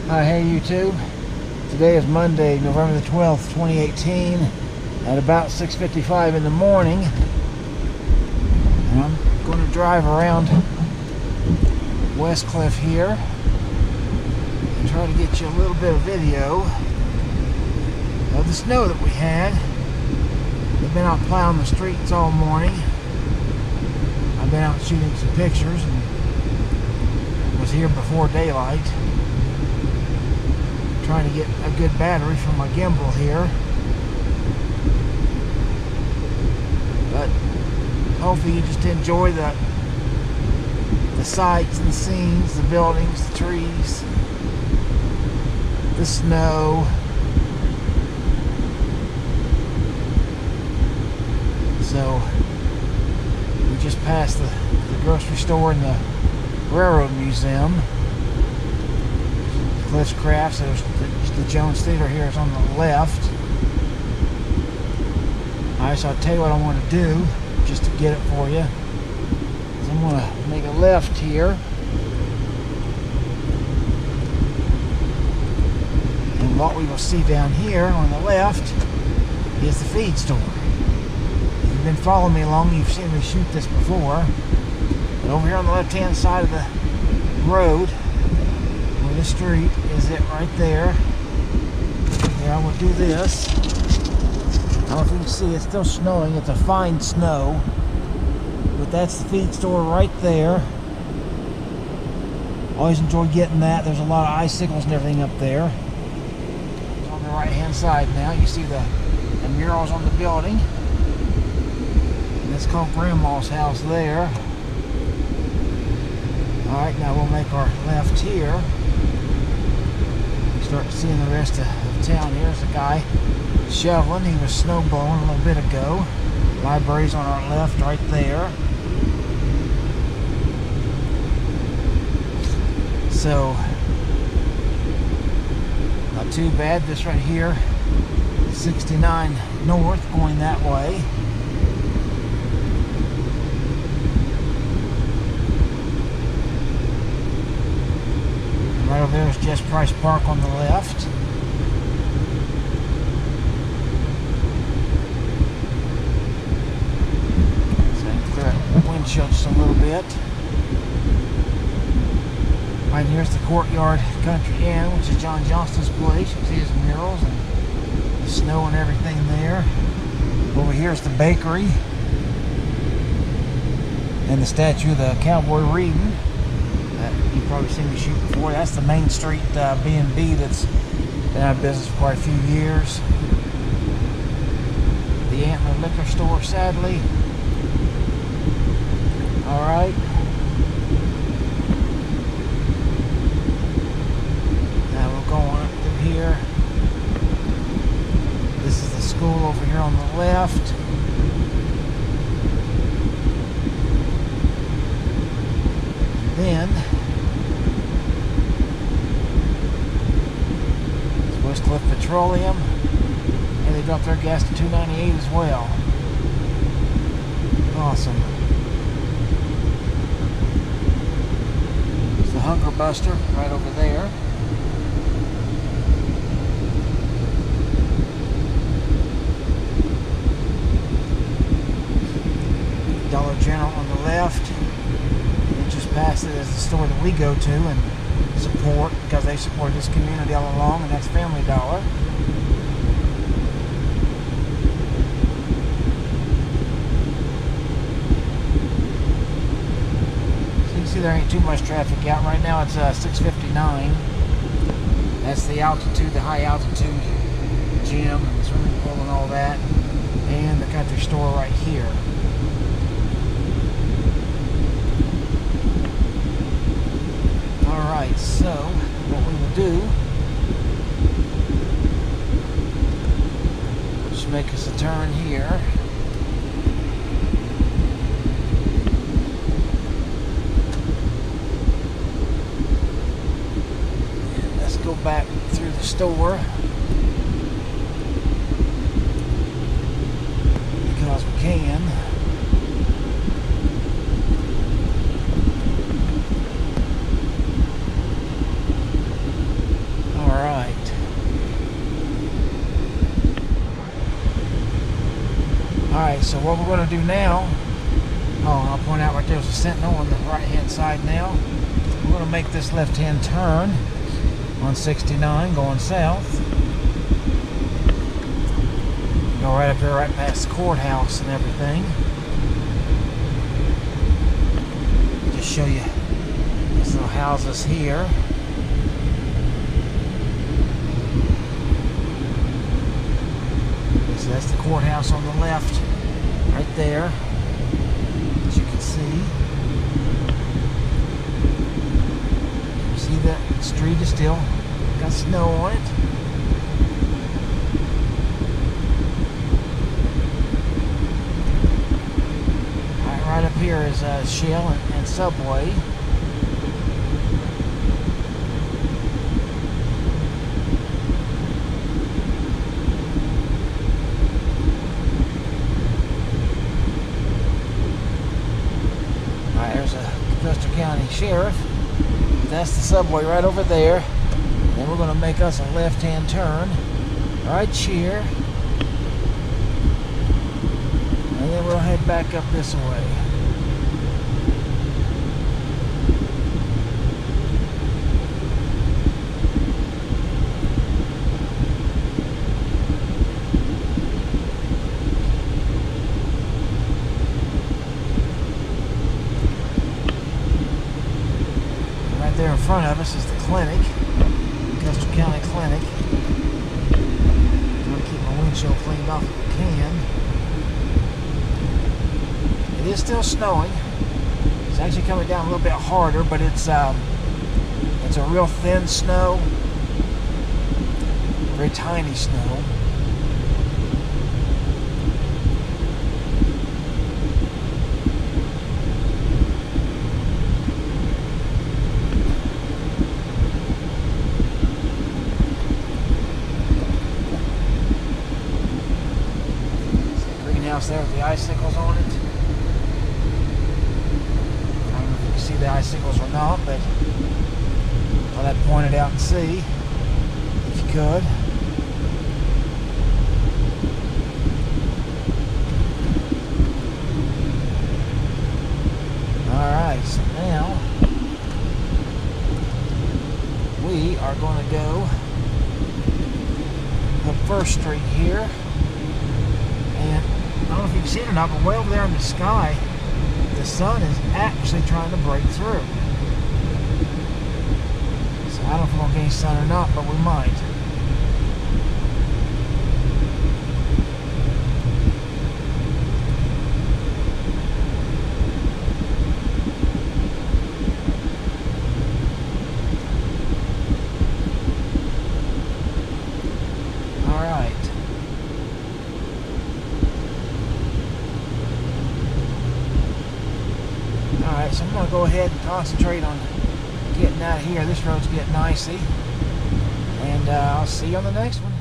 Hey YouTube. Today is Monday, November the 12th, 2018 at about 6:55 in the morning. And I'm going to drive around Westcliffe here and try to get you a little bit of video of the snow that we had. We've been out plowing the streets all morning. I've been out shooting some pictures and was here before daylight, trying to get a good battery from my gimbal here. But hopefully you just enjoy the sights and the scenes, the buildings, the trees, the snow. So we just passed the grocery store and the Railroad Museum. Cliff's Crafts. There's the Jones Theater here is on the left. Alright, so I'll tell you what I want to do just to get it for you. So I'm going to make a left here. And what we will see down here on the left is the feed store. If you've been following me along, you've seen me shoot this before. But over here on the left-hand side of the road, where the street is it right there. Here, I will do this. I don't know if you can see, it's still snowing. It's a fine snow. But that's the feed store right there. Always enjoy getting that. There's a lot of icicles and everything up there. It's on the right-hand side now. You see the murals on the building. And it's called Grandma's house there. Alright, now we'll make our left here. Start seeing the rest of town. Here's a guy shoveling. He was snow blowing a little bit ago. Library's on our left right there. So, not too bad. This right here, 69 north going that way. Right over there is Just Price Park on the left. So I can clear up the windshield just a little bit. Right here's the Courtyard Country Inn, which is John Johnston's place. You see his murals and the snow and everything there. Over here is the bakery and the statue of the cowboy reading. You've probably seen me shoot before. That's the Main Street B&B that's been out of business for quite a few years. The Antler Liquor Store, sadly. Alright. Now we'll go on up through here. This is the school over here on the left. Then it's Westcliffe Petroleum, and they dropped their gas to $2.98 as well. Awesome. It's the Hunger Buster right over there. Dollar General on the left. Past it is the store that we go to and support because they support this community all along, and that's Family Dollar. So you can see there ain't too much traffic out right now. It's 6:59. That's the altitude, the high altitude gym and swimming pool and all that, and the country store right here. Alright, so what we will do, just make us a turn here. And let's go back through the store because we can. Alright, so what we're going to do now, I'll point out right there's a sentinel on the right hand side now. We're going to make this left hand turn on 69 going south. Go right up here, right past the courthouse and everything. Just show you these little houses here. So that's the courthouse on the left, right there, as you can see. You see that street is still got snow on it. Right up here is Shell and Subway. Alright, there's a Custer County Sheriff. That's the Subway right over there. Then we're going to make us a left-hand turn right here. And then we'll head back up this way. Right there in front of us is the clinic, Custer County Clinic. I'm going to keep my windshield cleaned off if I can. It is still snowing. It's actually coming down a little bit harder, but it's a real thin snow, very tiny snow. See the greenhouse there with the icicles on it. See the icicles or not, but I'll have to point it out and see if you could. Alright, so now we are going to go up First Street here, and I don't know if you can see it or not, but way over there in the sky the sun is actually trying to break through. So I don't know if we're going to get any sun or not, but we might. Alright. Alright, so I'm going to go ahead and concentrate on getting out of here. This road's getting icy. And I'll see you on the next one.